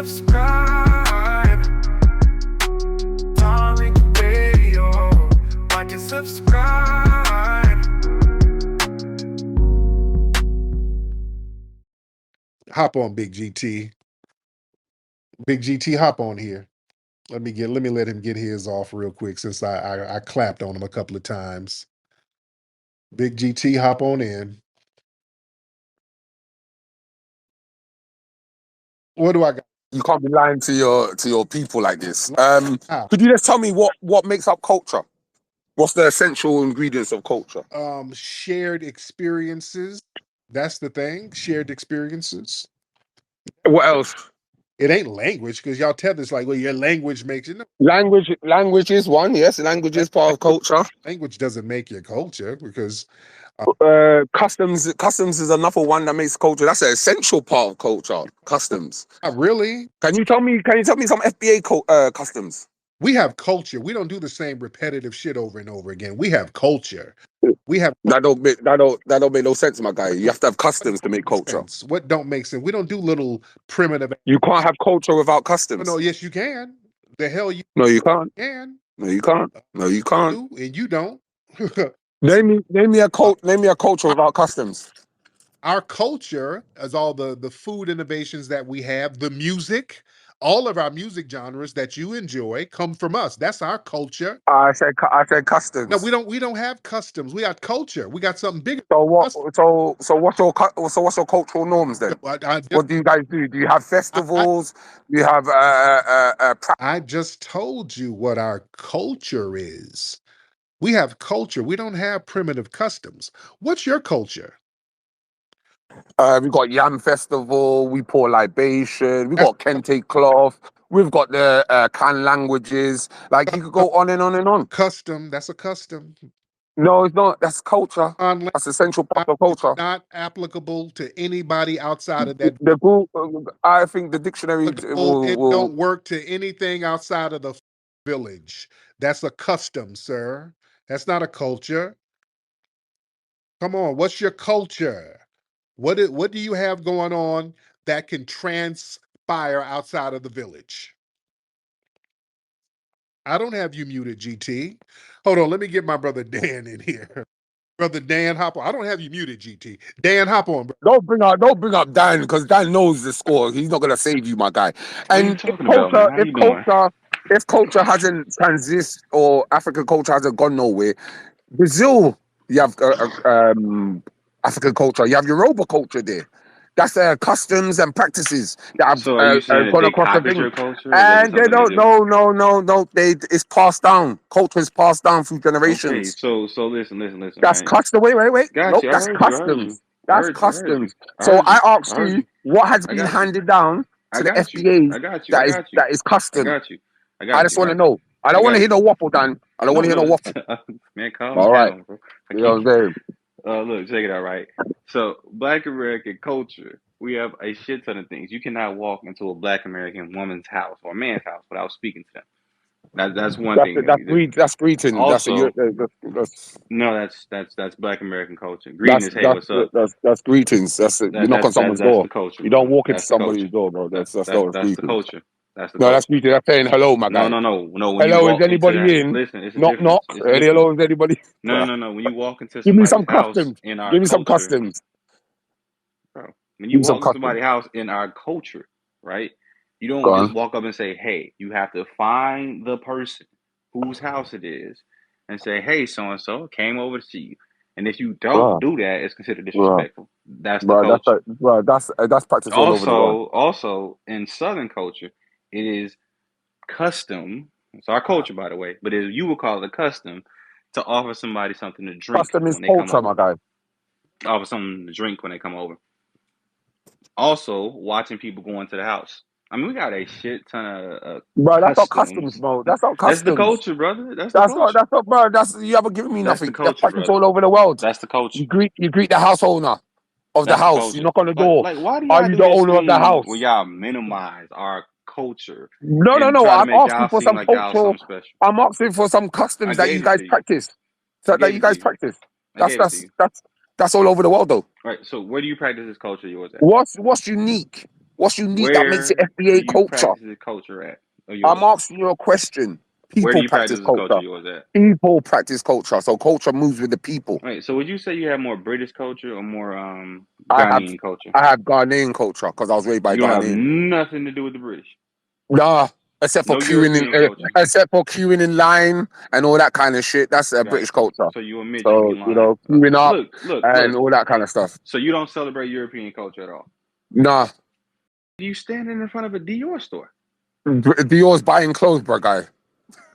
subscribe. Tariq Radio. Like and subscribe. Hop on, Big GT. Big GT, hop on here. Let me let him get his off real quick since I clapped on him a couple of times. Big GT, hop on in. What do I got? You can't be lying to your people like this. How? Could you just tell me what makes up culture? What's the essential ingredients of culture? Shared experiences. That's the thing. Shared experiences. What else? It ain't language because y'all tell this like, well, your language makes it. No, Language is one. Yes, language is part of culture. language doesn't make your culture because Customs is another one that makes culture. That's an essential part of culture. Customs. not really. Can you tell me some FBA customs? We have culture. We don't do the same repetitive shit over and over again. We have culture. We have That don't make no sense, my guy. You have to have customs to make culture. sense. What don't make sense? We don't do little primitive. You can't have culture without customs. No, yes, you can. The hell you No, you can't. can. No, you can't. No, you can't. Do, and you don't. Name me a culture without customs. Our culture is all the food innovations that we have, the music, all of our music genres that you enjoy come from us. That's our culture. I said customs. No, we don't have customs. We got culture. We got something bigger. So what? So what's your cultural norms then? What do you guys do? Do you have festivals? Do you have I just told you what our culture is. We have culture. We don't have primitive customs. What's your culture? we got Yam Festival, we pour libation, we got Kente cloth, we've got the can languages. Like you could go on and on and on. Custom. That's a custom. No, it's not. That's culture. That's essential part of culture. Not applicable to anybody outside of that. The group, I think the dictionary It will don't work to anything outside of the village. That's a custom, sir. That's not a culture. Come on, what's your culture? What do you have going on that can transpire outside of the village? I don't have you muted, GT. Hold on, let me get my brother Dan in here. Brother Dan, hop on. I don't have you muted, GT. Dan, hop on, bro. don't bring up Dan because Dan knows the score. He's not gonna save you, my guy. And if culture hasn't transitioned or African culture hasn't gone nowhere, Brazil, you have African culture. You have Yoruba culture there. That's customs and practices that have gone across the thing. And they don't. No. It's passed down. Culture is passed down through generations. Okay, so listen. That's custom. Wait. Nope, that's customs. That's customs. So I asked you, what has been handed down to the FBA that is custom? I just want to know. I don't want to hear no waffle, Dan. I don't want to hear no waffle. Man, calm All right. down, bro. You know what I'm saying? Look, check it out, right? So, Black American culture, we have a shit ton of things. You cannot walk into a Black American woman's house or man's house without speaking to them. That's one thing. That's greeting. Also, no, that's Black American culture. Greeting is, hey, what's up? That's greetings. You knock on someone's door. The culture. You don't walk into somebody's door, bro. That's the culture. That's greeting. That's saying hello, my guy. No. Hello, is anybody in? Listen, it's knock. Hello, is anybody? No. When you walk into give me some house customs. In our give me culture, some customs, bro. When you walk into somebody's house in our culture, right? You don't just walk up and say, "Hey." You have to find the person whose house it is and say, "Hey, so and so came over to see you." And if you don't do that, it's considered disrespectful. That's the culture. That's practice all over the world. Also, in Southern culture, it is custom. It's our culture, by the way, but you would call it a custom to offer somebody something to drink. Custom is culture, my guy. Offer something to drink when they come over. Also, watching people go into the house. I mean, we got a shit ton of bro. That's not customs, bro. That's not customs. That's the culture, brother. That's not, bro. You haven't given me nothing. That's practice all over the world. That's the culture. You greet the house owner of the house. You knock on the door. Like why do Are you the owner of the house? Well, y'all minimize our culture. No. I'm asking for some cultural. I'm asking for some customs that you guys practice. That you guys practice. That's all over the world, though. Right. So where do you practice this culture yours at? What's unique? What's unique that makes it Where do FBA you culture? practice this culture at? Or I'm yours? asking you a question. Where do People you practice practice this culture culture. yours at? People practice culture. So culture moves with the people. Wait, so would you say you have more British culture or more I have Ghanaian culture? Ghanaian culture because I was raised by You don't have Ghanaian. nothing to do with the British. Nah, except for No queuing European culture. queuing in line and all that kind of shit. That's a British culture. So you admit you So be lying. queuing up Look. and all that kind of stuff. So you don't celebrate European culture at all. Nah, You standing in front of a Dior store. Dior's buying clothes, bro, guy.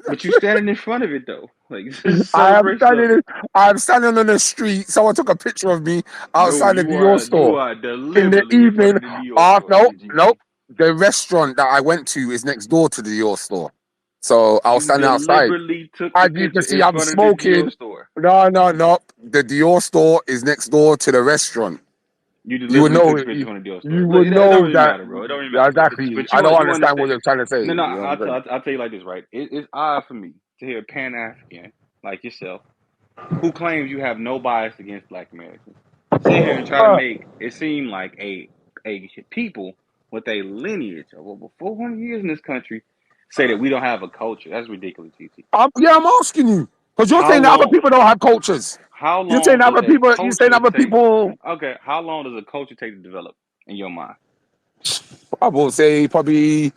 But you standing in front of it though. Like this is a celebration. I'm standing on the street. Someone took a picture of me outside the You Dior are store deliberately in the in front evening. of the Dior store. Nope. The restaurant that I went to is next door to the Dior store. So I was You standing outside. deliberately took the As you picture can see, in I'm front of the smoking. Dior store. No. The Dior store is next door to the restaurant. You You would deliberately know. took the picture in front of the Dior store. You Look, would it don't know really that. matter, bro. It don't really matter. Exactly. But I don't you understand what you're trying to say. No, You know what I'm saying? I'll tell you like this, right? It's odd for me to hear a Pan-African like yourself who claims you have no bias against Black Americans sit here and try to make it seem like a people with a lineage of over 400 years in this country say that we don't have a culture. That's ridiculous, GT. I'm asking you because you're How saying that other long? people don't have cultures. How You're saying long does other a people. You're saying culture other take? people. Okay, how long does a culture take to develop in your mind? I will say probably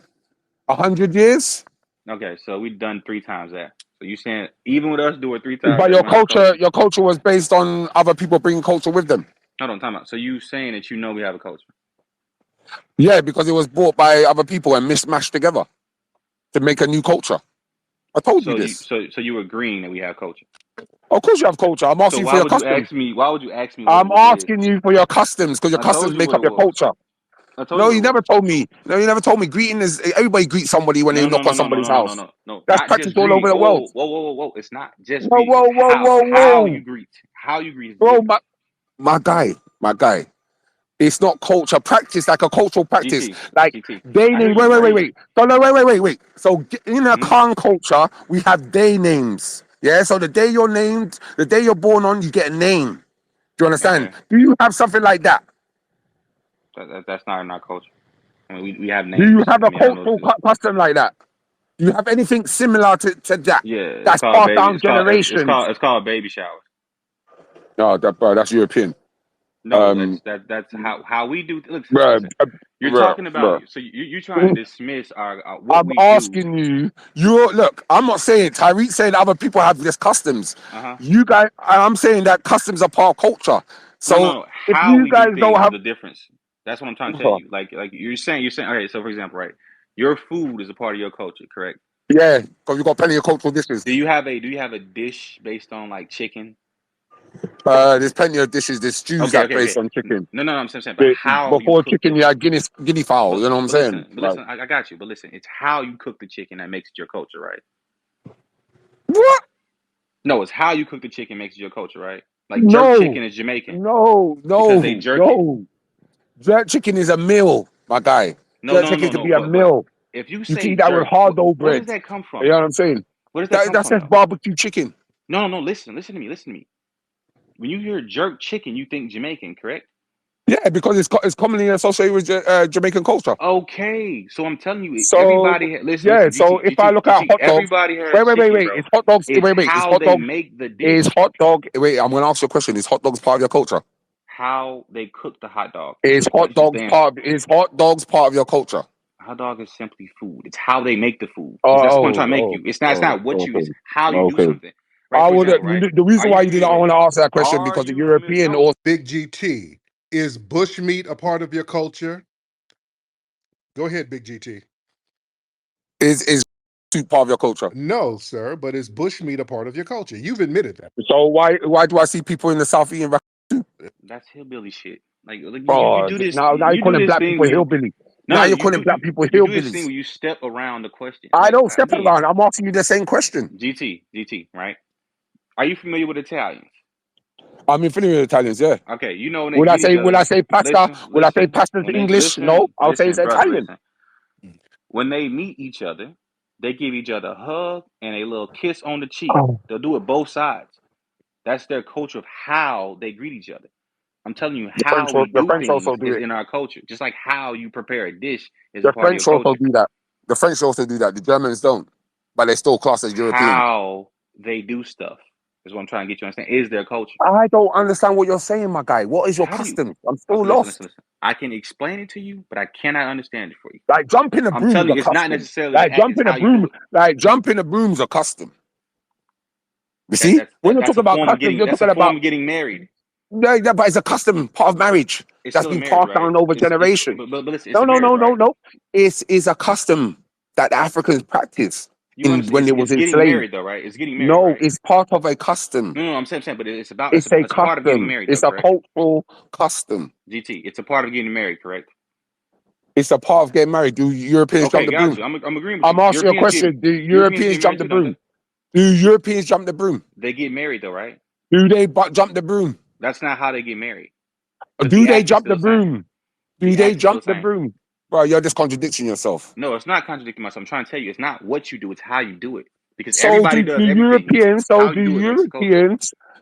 100 years. Okay, so we've done 3 times that. So you saying even with us doing 3 times But that, we don't have a culture? your culture was based on other people bringing culture with them. Hold on, time out. So you saying that you know we have a culture? Yeah, because it was brought by other people and mismatched together to make a new culture. I told you this. So you agreeing that we have culture? Of course you have culture. I'm So asking you for why your would you customs. ask me? Why would you ask me I'm what it is? asking you for your customs because your I told customs you make what up it your was. culture. I told No, you you never told me. No, you never told me. Greeting is everybody greets somebody when they knock on somebody's house. No. That's Not just practiced all over greeting. the world. Whoa. It's not just Whoa, greeting. whoa, It's whoa, whoa, how whoa. you greet. How you greet is Bro, different. my guy. It's not culture practice, like a cultural practice. GT, Like GT. day I hear name. you. Wait. So no, wait. So in a Khan culture, we have day names. Yeah. So the day you're named, the day you're born on, you get a name. Do you understand? Okay. Do you have something like that? That's not in our culture. I mean, we have Do you names. have I a mean, I don't know. cultural custom like that? Do you have anything similar to that? Yeah, it's That's called passed baby. down generations. It's called baby showers. No, that's European. No, that's how we do. Bruh, Listen. You're talking about bruh. so you're trying to dismiss our what I'm we do. asking you. Look. I'm not saying Tariq saying other people have this customs. Uh-huh. You guys, I'm saying that customs are part of culture. So No. if How you we do guys don't things is have, the difference. That's what I'm trying to tell you. Like you're saying. Okay, so for example, right, your food is a part of your culture, correct? yeah, because you got plenty of cultural dishes. Do you have a dish based on like chicken? There's plenty of dishes. There's stews that based on chicken. No. I'm saying, but how you Before cook chicken, you had guinea fowl. You know what I'm saying? Listen, I got you. But listen, it's how you cook the chicken that makes it your culture, right? What? No, it's how you cook the chicken makes it your culture, right? Like jerk chicken is Jamaican. No. Because they jerk it. Jerk chicken is a meal, my guy. Jerk chicken could be a But meal. if you You say can eat that with jerk, hard dough where bread. does that come from, You know though? what I'm saying? Where does that come That from, says though? barbecue chicken. No. Listen to me. When you hear jerk chicken, you think Jamaican, correct? Yeah, because it's commonly associated with Jamaican culture. Okay, so I'm telling you, So everybody. Listen, yeah, so if I look at GT. hot dogs, Everybody has chicken, wait, bro. it's hot dogs. It's Is how hot they dog? make the Is dish. hot dog? Wait, I'm gonna ask you a question. Is hot dogs part of your culture? How they cook the hot dog is the Hot question. Just the answer. Is hot dogs part of your culture? Hot dog is simply food. It's how they make the food. That's what I'm trying to make you. It's not what you. Okay. It's how you do Okay. something. Right. For example, right. The Are reason why you you didn't familiar? want to answer that question Are because the you familiar? European No. or Big GT, is bushmeat a part of your culture? Go ahead, Big GT. is part of your culture. No, sir, but is bushmeat a part of your culture? You've admitted that. So why do I see people in the south eating? That's hillbilly shit. Like you Oh, do this. now you're You do calling this black thing people where you. hillbilly. No, Now you're you calling do black people you do this thing hillbillies. where you step around the question. I Like don't step again, around. I'm asking you the same question. GT, right? Are you familiar with Italians? I'm familiar with Italians, yeah. Okay, you know when they Would I greet each other. say pasta? Would I say pasta When to they English? No, I'll say it's brother, Italian. listen. When they meet each other, they give each other a hug and a little kiss on the cheek. Oh. They'll do it both sides. That's their culture of how they greet each other. I'm telling you how we The do French things also do is it. in our culture. Just like how you prepare a dish is a The part of your French also culture. do that. The French also do that. The Germans don't, but they're still classed as European. How they do stuff is what I'm trying to get you to understand. Is their culture? I don't understand what you're saying, my guy. What is your How do you- custom? I'm still Okay, lost. listen. I can explain it to you, but I cannot understand it for you. Like jumping a I'm broom is telling a you, it's not custom. necessarily Like the act, it's jumping a how you do broom, it. like jumping a broom's a custom. You see, That's when you're that's talking a about form of customs, getting you're talking about getting married. yeah, but it's a custom part of marriage It's that's still a been marriage, passed right? down over It's generations. but listen, it's No, a no, marriage, no, no, right? no. It's a custom that the Africans practiced You understand? when they was It's getting enslaved. married though, right? It's getting married, No, right? it's part of a custom. No, I'm saying, but it's It's a it's a part of getting custom. married though, It's a correct? cultural custom. GT, it's a part of getting married, correct? It's a part of getting married. Do Europeans Okay, jump the got broom? you. I'm agreeing with I'm you. asking you a question. Do Europeans Europeans get married jump the too, don't they? broom? Do Europeans jump the broom? They get married though, right? Do they jump the broom? That's not how they get married. Because Do the they act is jump still the the same. broom? Do The they act is still jump the the same. broom? Bro, you're just contradicting yourself. No, it's not contradicting myself. I'm trying to tell you, it's not what you do, it's how you do it. Because So everybody do, does do everything. It's Europeans, how you do it makes the culture.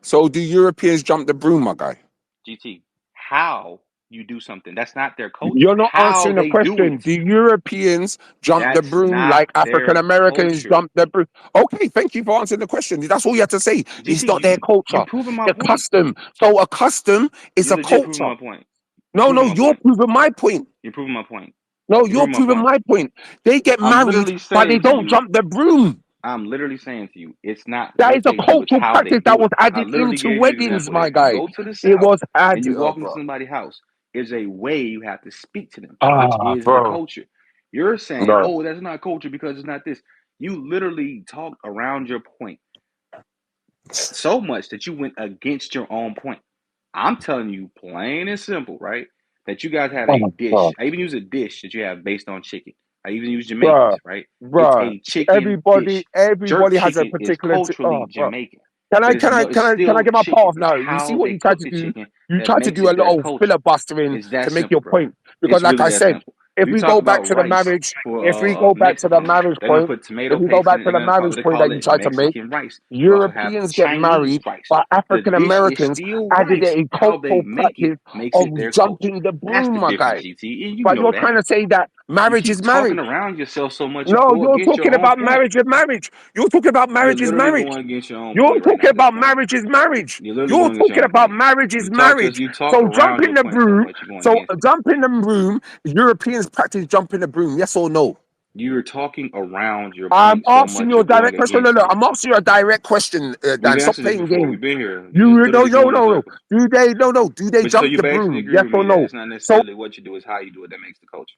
so do Europeans jump the broom, my guy? GT, how you do something. That's not their culture. You're not How answering the they do question. it. Do Europeans jump the That's broom not like African their Americans culture. jump the broom? Okay, thank you for answering the question. That's all you have to say. It's GT, not their you culture. proving my The point. custom. So a custom is You're a legit proving culture. my point. No, no, you're proving my point. You're proving my point. No, You're you're proving my proving point. my point. They get I'm married, literally but they saying to don't you, jump the broom. I'm literally saying to you, it's not That what is a they do, it's cultural how they practice that do was it. I added literally into gave you an weddings, example. my If you guy. go to the It South was and added, you walk into bro. somebody's house, there's a way you have to speak to them, which Ah, is the bro. culture. You're saying, Bro. oh, that's not culture because it's not this. You literally talked around your point so much that you went against your own point. I'm telling you, plain and simple, right? That you guys have a Oh, dish. bro. I even use a dish that you have based on chicken. I even use Bruh, Jamaicans, right? It's bruh. a chicken dish. Jerk Everybody has a chicken is particular. culturally Bro. Jamaican, Can I, but can I, can it's I, can I still get my chicken. path It's now? You see how what they you tried cook to the do? chicken You that tried to makes do a it their little culture. filibustering It's that to make simple, your bro. point. Because, It's like really I that said, simple. if You we talk go back about to the rice marriage, for if we go back to the Mexicans, marriage they're gonna point, put tomato if we go paste in back it. to They're the gonna call marriage they point call that you it tried to make, Mexican rice. You also have Europeans get Chinese married, rice. but The African dish is Americans still added rice. a How they cultural make it practice makes of it their culture. jumping the That's broom, the my difference, guy. GT, and you But know you're that. trying to say that You marriage keep is talking marriage. around yourself so much, you No, go you're against your talking own about point. marriage is marriage. You're talking about You're marriage is literally marriage. going against your own You're point right now talking at this about point. marriage is marriage. You're literally You're going against your talking own about point. marriage is marriage. You talk So around jump in your the point so broom. much, you're going So against it. jump in the broom. Europeans practice jump in the broom. Yes or no? You're talking around your I'm point so asking much, you you're a going direct question. No, against no, it. I'm asking you a direct question, We've Dan. Stop answered this playing before. games. We've been here. You're You just no literally no going in no no. circles. Do they But so jump you the basically broom? agree Yes with or me that no? it's not So necessarily what you do, it's how you do it that makes the culture.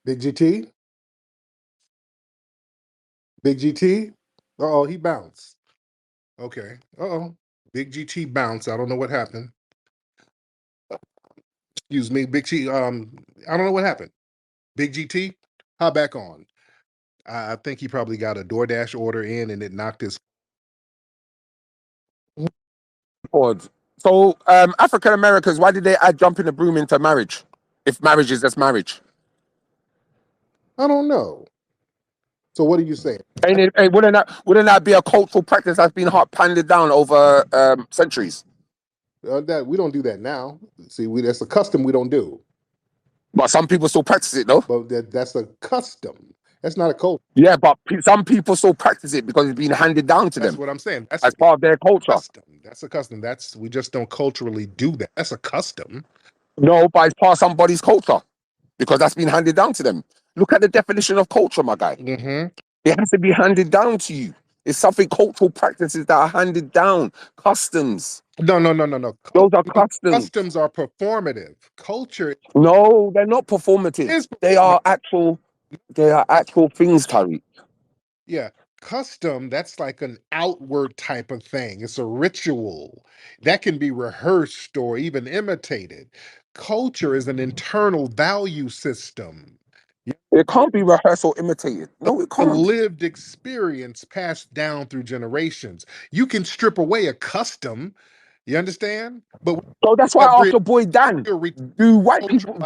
Big GT? Big GT? Uh-oh, he bounced. Okay. Uh-oh. Big GT bounced. I don't know what happened. Excuse me, Big T. I don't know what happened. Big GT, hop back on. I think he probably got a DoorDash order in and it knocked his. So African Americans, why did they add jump in the broom into marriage? If marriage is just marriage. I don't know. So what are you saying? And wouldn't that be a cultural practice that's been handed down over centuries? That we don't do that now. See, that's a custom we don't do. But some people still practice it, though. But that's a custom. That's not a culture. Yeah, but some people still practice it because it's been handed down to That's them what I'm saying. That's as part of their culture. custom. That's a custom. We just don't culturally do that. That's a custom. No, but it's part of somebody's culture because that's been handed down to them. Look at the definition of culture, my guy. Mm-hmm. It has to be handed down to you. It's something cultural practices that are handed down. Customs. No. Those are customs. Customs are performative. Culture No, they're not performative. is They are actual things, Tariq. yeah. Custom, that's like an outward type of thing. It's a ritual that can be rehearsed or even imitated. Culture is an internal value system. It can't be rehearsed or imitated. No, it A can't. lived experience passed down through generations. You can strip away a custom, you understand? But So that's why I asked your boy Dan, do white people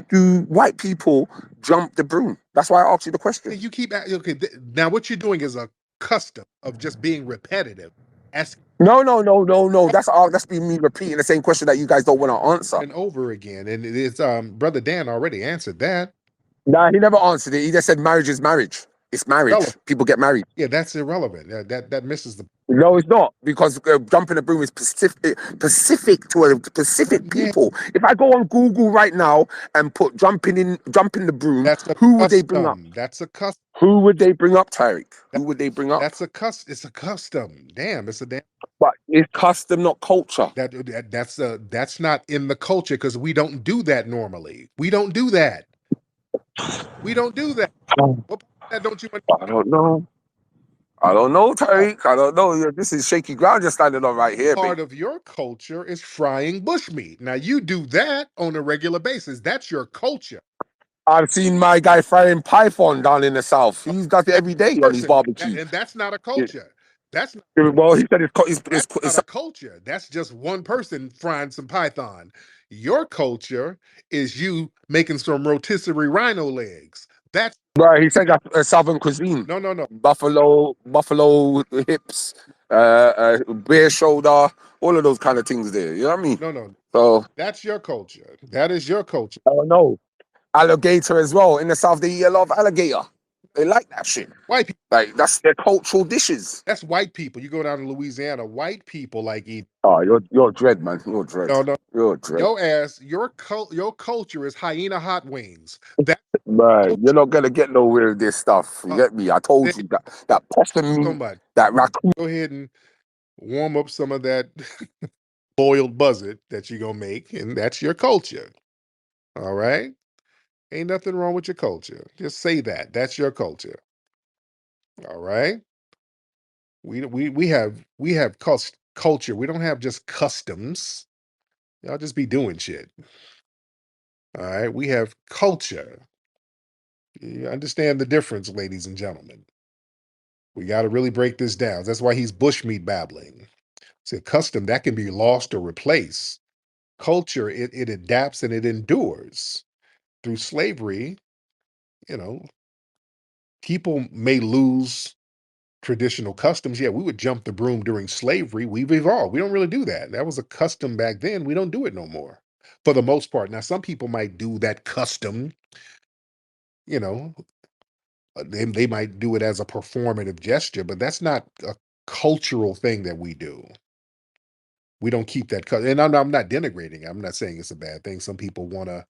do white people jump the broom? That's why I asked you the question. You keep okay. Now what you're doing is a custom of just being repetitive. No. That's been me repeating the same question that you guys don't want to answer. And over again. And it's Brother Dan already answered that. Nah, he never answered it. He just said marriage is marriage. It's marriage. Relevant. People get married. Yeah, that's irrelevant. That misses the. No, it's not, because jumping the broom is specific to a specific people. If I go on Google right now and put jumping the broom, who would they bring up? That's a custom. Who would they bring up, Tariq? Who would they bring up? That's a custom. It's a custom. Damn, it's a damn. But it's custom, not culture. That's not in the culture, because we don't do that normally. We don't do that. We don't do that. What don't you? I don't know. I don't know, Tariq. I don't know. This is shaky ground you're standing on right here. Part of your culture is frying bushmeat. Now, you do that on a regular basis. That's your culture. I've seen my guy frying python down in the south. He does it every day on his barbecue. And that's not a culture. That's not, well, he said it's not a culture. That's just one person frying some python. Your culture is you making some rotisserie rhino legs. That's right. He said that's southern cuisine. No. Buffalo hips, bear shoulder, all of those kind of things there. You know what I mean? No. So that's your culture. That is your culture. I don't know. Alligator as well. In the south, they eat a lot of alligator. They like that shit. White people, like that's their cultural dishes. That's white people. You go down to Louisiana, white people like eat. Oh, you're dread, man. You're dread. No, you're dread. Your ass, your culture is hyena hot wings. That right. You're not gonna get nowhere with this stuff. You get me? I told you that possum meat, that raccoon. Go ahead and warm up some of that boiled buzzard that you're gonna make, and that's your culture. All right. Ain't nothing wrong with your culture. Just say that. That's your culture. All right. We have culture. We don't have just customs. Y'all just be doing shit. All right. We have culture. You understand the difference, ladies and gentlemen. We got to really break this down. That's why he's bushmeat babbling. It's a custom that can be lost or replaced. Culture, it adapts and it endures. Through slavery, people may lose traditional customs. Yeah, we would jump the broom during slavery. We've evolved. We don't really do that. That was a custom back then. We don't do it no more, for the most part. Now, some people might do that custom, they might do it as a performative gesture, but that's not a cultural thing that we do. We don't keep that. And I'm not denigrating. I'm not saying it's a bad thing. Some people want to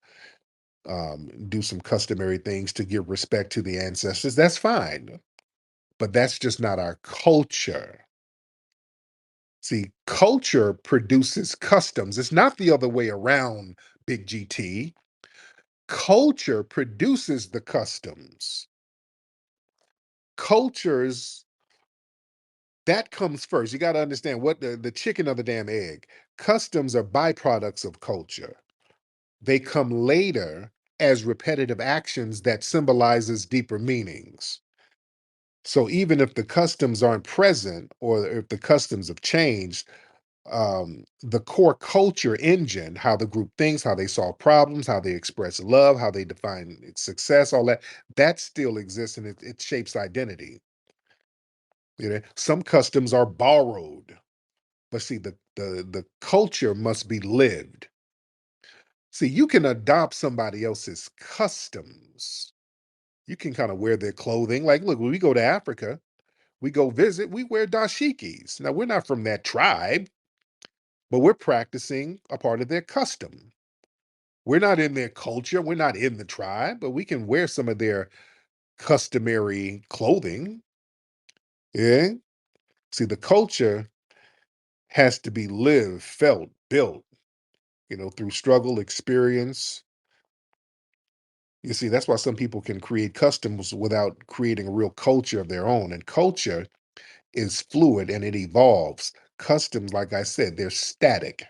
do some customary things to give respect to the ancestors. That's fine. But that's just not our culture. See, culture produces customs. It's not the other way around, Big GT. Culture produces the customs. Cultures, that comes first. You got to understand what the chicken or the damn egg. Customs are byproducts of culture. They come later as repetitive actions that symbolizes deeper meanings. So even if the customs aren't present, or if the customs have changed, the core culture engine, how the group thinks, how they solve problems, how they express love, how they define success, all that still exists, and it shapes identity. Some customs are borrowed, but see, the culture must be lived. See, you can adopt somebody else's customs. You can kind of wear their clothing. Like, look, when we go to Africa, we go visit, we wear dashikis. Now, we're not from that tribe, but we're practicing a part of their custom. We're not in their culture. We're not in the tribe, but we can wear some of their customary clothing. Yeah. See, the culture has to be lived, felt, built, through struggle, experience. You see, that's why some people can create customs without creating a real culture of their own. And culture is fluid and it evolves. Customs, like I said, they're static.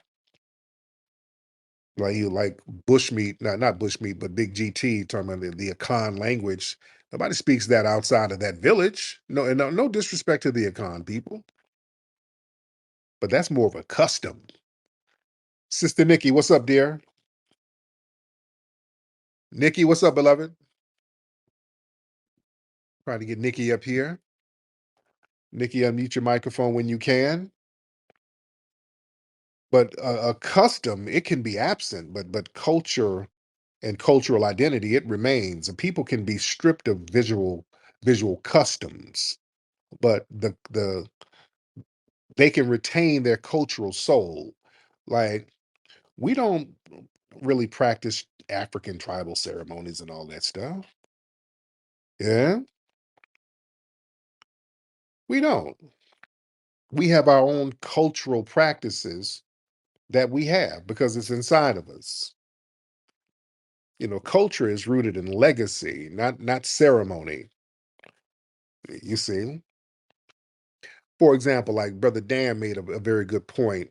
Like bushmeat, not bushmeat, but Big GT talking about the Akan language. Nobody speaks that outside of that village. No disrespect to the Akan people, but that's more of a custom. Sister Nikki, what's up, dear? Nikki, what's up, beloved? Trying to get Nikki up here. Nikki, unmute your microphone when you can. But a custom, it can be absent, but culture and cultural identity, it remains. And people can be stripped of visual customs, but they can retain their cultural soul. Like, we don't really practice African tribal ceremonies and all that stuff. Yeah, we don't. We have our own cultural practices that we have because it's inside of us. Culture is rooted in legacy, not ceremony. You see, for example, like Brother Dan made a very good point.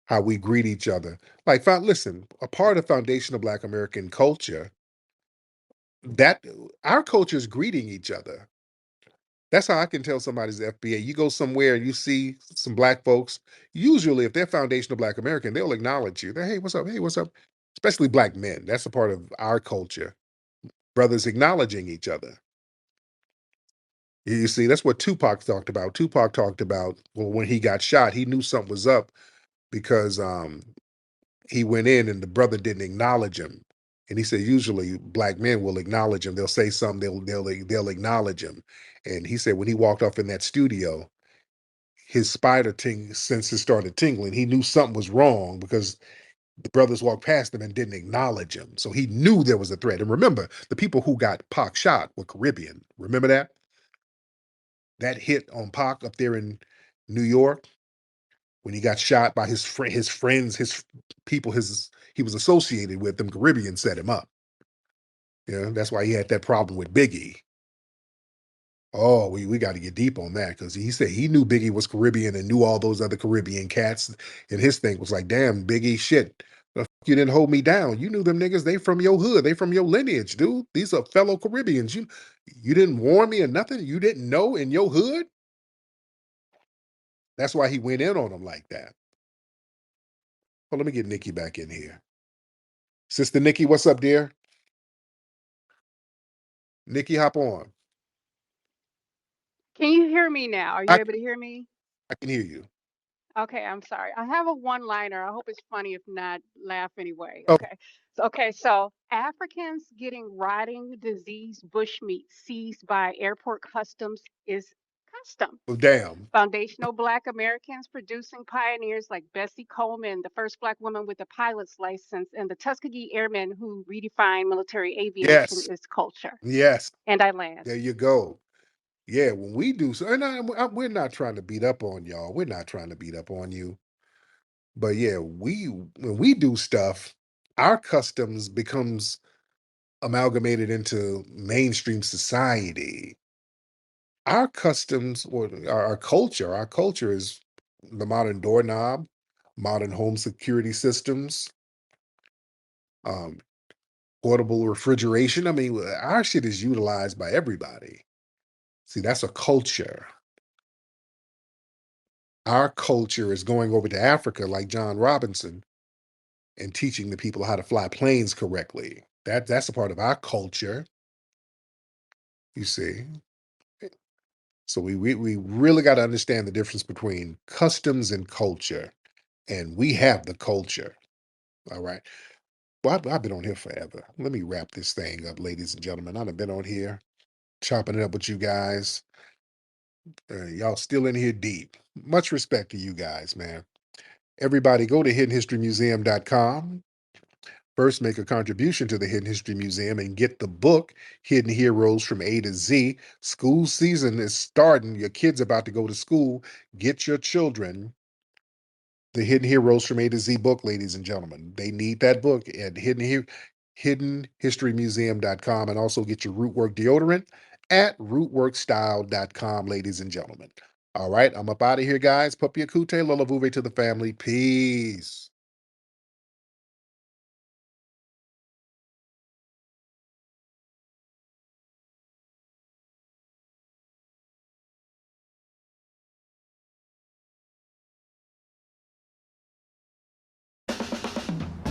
How we greet each other. Like, listen, a part of foundational Black American culture, that our culture is greeting each other. That's how I can tell somebody's FBA. You go somewhere and you see some Black folks. Usually, if they're foundational Black American, they'll acknowledge you. Hey, what's up? Hey, what's up? Especially Black men. That's a part of our culture. Brothers acknowledging each other. You see, that's what Tupac talked about. Tupac talked about, well, when he got shot, he knew something was up because he went in and the brother didn't acknowledge him. And he said, usually Black men will acknowledge him. They'll say something, they'll acknowledge him. And he said when he walked off in that studio, his spider senses started tingling. He knew something was wrong because the brothers walked past him and didn't acknowledge him. So he knew there was a threat. And remember, the people who got Pac shot were Caribbean. Remember that? That hit on Pac up there in New York when he got shot by his friends, his people, he was associated with them. Caribbean set him up. That's why he had that problem with Biggie. Oh, we got to get deep on that because he said he knew Biggie was Caribbean and knew all those other Caribbean cats. And his thing was like, damn, Biggie, shit. The fuck you didn't hold me down. You knew them niggas. They from your hood. They from your lineage, dude. These are fellow Caribbeans. You didn't warn me or nothing. You didn't know in your hood. That's why he went in on them like that. Well, let me get Nikki back in here. Sister Nikki, what's up, dear? Nikki, hop on. Can you hear me now? Are you able to hear me? I can hear you. Okay, I'm sorry. I have a one-liner. I hope it's funny. If not, laugh anyway. Oh. So Africans getting rotting disease bushmeat seized by airport customs is custom. Well, damn. Foundational Black Americans producing pioneers like Bessie Coleman, the first Black woman with a pilot's license, and the Tuskegee Airmen who redefined military aviation is culture. Yes. And I land. There you go. Yeah, when we do so, and we're not trying to beat up on y'all. We're not trying to beat up on you. But yeah, when we do stuff, our customs becomes amalgamated into mainstream society. Our customs or our culture is the modern doorknob, modern home security systems, portable refrigeration. I mean, our shit is utilized by everybody. See, that's a culture. Our culture is going over to Africa like John Robinson and teaching the people how to fly planes correctly. That's a part of our culture. You see. So we really got to understand the difference between customs and culture. And we have the culture. All right. Well, I've been on here forever. Let me wrap this thing up, ladies and gentlemen. I've been on here chopping it up with you guys. Y'all still in here deep. Much respect to you guys, man. Everybody go to hiddenhistorymuseum.com. First, make a contribution to the Hidden History Museum and get the book, Hidden Heroes from A to Z. School season is starting. Your kid's about to go to school. Get your children the Hidden Heroes from A to Z book, ladies and gentlemen. They need that book at hiddenhistorymuseum.com, and also get your Rootwork deodorant at rootworkstyle.com, ladies and gentlemen. All right, I'm up out of here, guys. Puppy Akute, Lola Vuve to the family. Peace.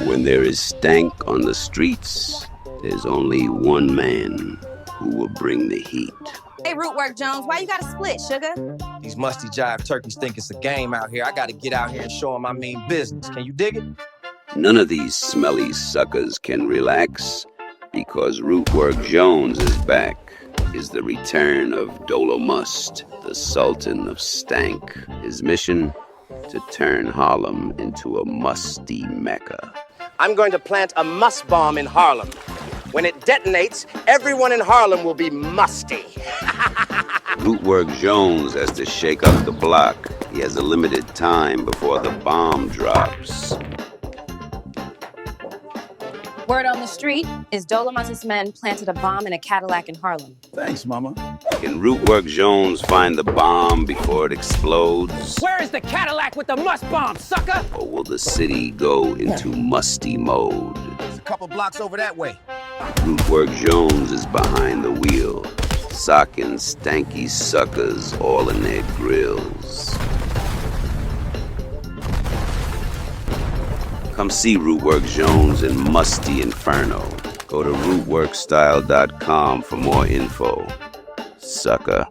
When there is stank on the streets, there's only one man who will bring the heat. Hey, Rootwork Jones, why you got to split, sugar? These musty jive turkeys think it's a game out here. I gotta get out here and show them I mean business. Can you dig it? None of these smelly suckers can relax, because Rootwork Jones is back. Is the return of Dolomust, the Sultan of Stank. His mission? To turn Harlem into a musty mecca. I'm going to plant a must bomb in Harlem. When it detonates, everyone in Harlem will be musty. Rootwork Jones has to shake up the block. He has a limited time before the bomb drops. Word on the street is Dolomus's men planted a bomb in a Cadillac in Harlem. Thanks, Mama. Can Rootwork Jones find the bomb before it explodes? Where is the Cadillac with the must bomb, sucker? Or will the city go into musty mode? It's a couple blocks over that way. Rootwork Jones is behind the wheel, socking stanky suckers all in their grills. Come see Rootwork Jones in Musty Inferno. Go to rootworkstyle.com for more info. Sucker.